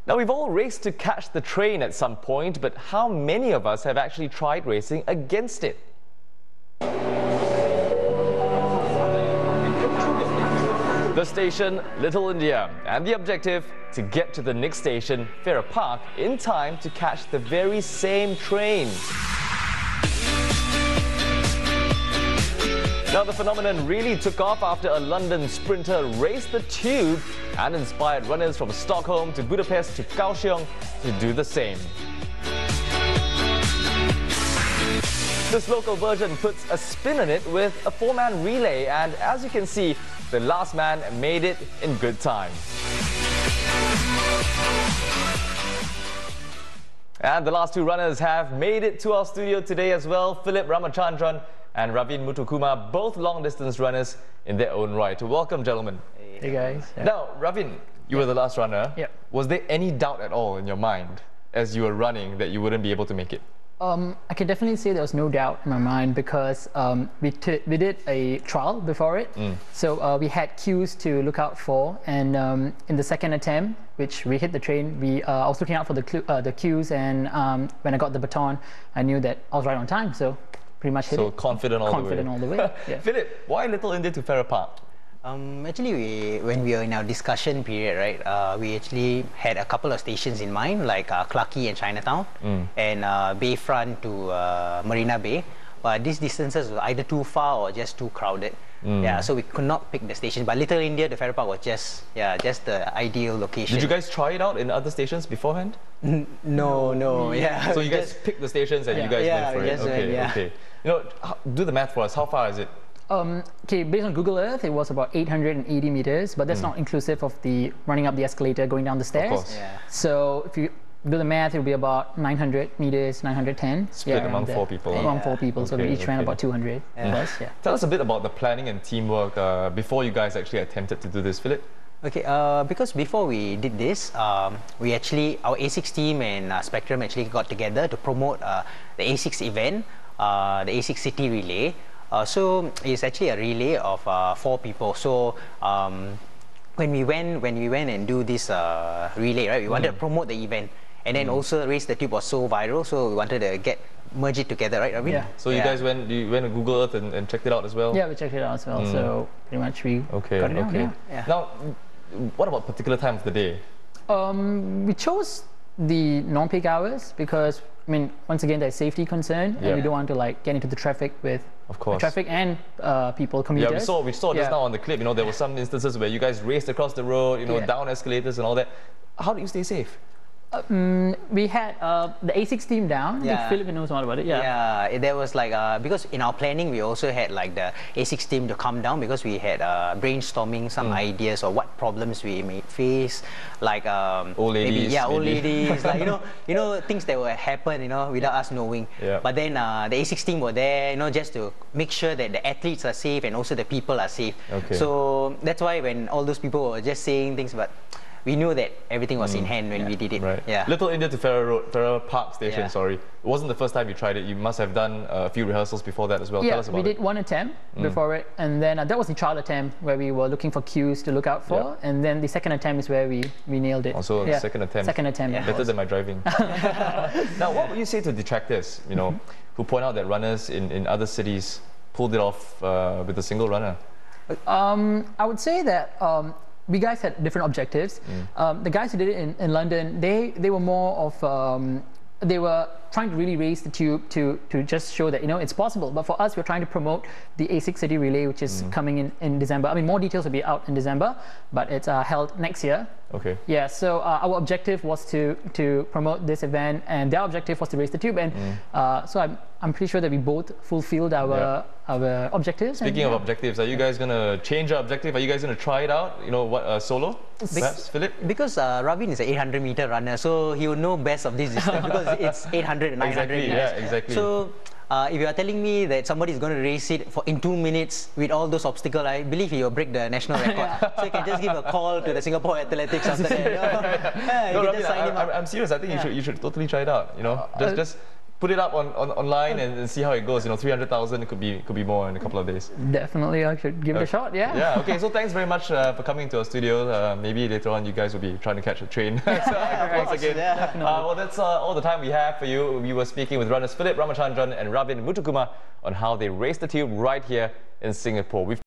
Now, we've all raced to catch the train at some point, but how many of us have actually tried racing against it? The station, Little India, and the objective, to get to the next station, Farrer Park, in time to catch the very same train. Now, the phenomenon really took off after a London sprinter raced the tube and inspired runners from Stockholm to Budapest to Kaohsiung to do the same. This local version puts a spin on it with a four-man relay, and as you can see, the last man made it in good time. And the last two runners have made it to our studio today as well. Philip Ramachandran and Raviin Muthu, both long-distance runners in their own right. Welcome, gentlemen. Hey guys. Yeah. Now, Raviin, you were the last runner. Yeah. Was there any doubt at all in your mind as you were running that you wouldn't be able to make it? I can definitely say there was no doubt in my mind because we did a trial before it. So we had cues to look out for, and in the second attempt, which we hit the train, I was looking out for the cues, and when I got the baton, I knew that I was right on time. So pretty much hit it. So confident all the way. Yeah. Philip, why Little India to Farrer Park? Actually, when we were in our discussion period, right, we actually had a couple of stations in mind, like Clarke Quay and Chinatown, and Bayfront to Marina Bay. But these distances were either too far or just too crowded. Yeah, so we could not pick the station. But Little India to Farrer Park was just the ideal location. Did you guys try it out in other stations beforehand? No. Yeah. So you guys picked the stations and you guys went for it. Okay. You know, do the math for us. How far is it? Okay, based on Google Earth, it was about 880 meters, but that's not inclusive of the running up the escalator, going down the stairs. Of course. Yeah. So if you do the math, it will be about 900 meters, 910. Split among four people. Among four people, so we each ran about 200 plus. Yeah. Tell us a bit about the planning and teamwork before you guys actually attempted to do this, Philip. Okay, because before we did this, we actually, our A6 team and Spectrum actually got together to promote the A6 event, the A6 City Relay. So it's actually a relay of 4 people. So when we went and do this relay, right, we wanted to promote the event, and then also Race the Tube was so viral, so we wanted to merge it together, right, Raviin? Yeah. So you guys went to Google Earth and checked it out as well? Yeah, we checked it out as well. So pretty much we got it out. Yeah. Now, what about particular time of the day? We chose the non-peak hours because, I mean, once again, there's safety concern, and we don't want to get into the traffic with traffic and people, commuters. Yeah, we saw just now on the clip. You know, there were some instances where you guys raced across the road, you know, down escalators and all that. How do you stay safe? We had the A6 team down. I think Philip knows more about it. Yeah, there was because in our planning we also had the A6 team to come down because we had brainstorming some ideas of what problems we may face, like old ladies, old ladies, like you know things that will happen, without us knowing. Yeah. But then the A6 team were there, just to make sure that the athletes are safe and also the people are safe. Okay. So that's why when all those people were just saying things, but we knew that everything was in hand when we did it. Right. Yeah. Little India to Farrer Park Station, sorry. It wasn't the first time you tried it. You must have done a few rehearsals before that as well. Tell us about it. We did one attempt before it, and then that was the trial attempt where we were looking for cues to look out for, and then the second attempt is where we nailed it. Also, second attempt. Second attempt. Better than my driving. Now, what would you say to detractors, who point out that runners in other cities pulled it off with a single runner? I would say that we guys had different objectives. The guys who did it in London, they were more of they were trying to really raise the tube to just show that it's possible. But for us, we're trying to promote the A6 City Relay, which is coming in December. I mean, more details will be out in December, but it's held next year. Okay. Yeah. So our objective was to promote this event, and their objective was to raise the tube. And so I'm pretty sure that we both fulfilled our objectives. Speaking of objectives, are you guys gonna change your objective? Are you guys gonna try it out? Solo? Perhaps, Philip? Because Raviin is an 800-meter runner, so he would know best of this distance because it's 800 and 900 meters. Yeah, exactly. So if you are telling me that somebody is going to race it in 2 minutes with all those obstacles, I believe he will break the national record. So you can just give a call to the Singapore Athletics after that. No, Raviin, I'm serious. I think you should totally try it out. put it up online and see how it goes. 300,000 could be more in a couple of days. Definitely, I should give it a shot. Yeah. Yeah. Okay. So thanks very much for coming to our studio. Maybe later on you guys will be trying to catch a train. Once again. Well, that's all the time we have for you. We were speaking with runners Philip Ramachandran and Raviin Muthu on how they raced the tube right here in Singapore.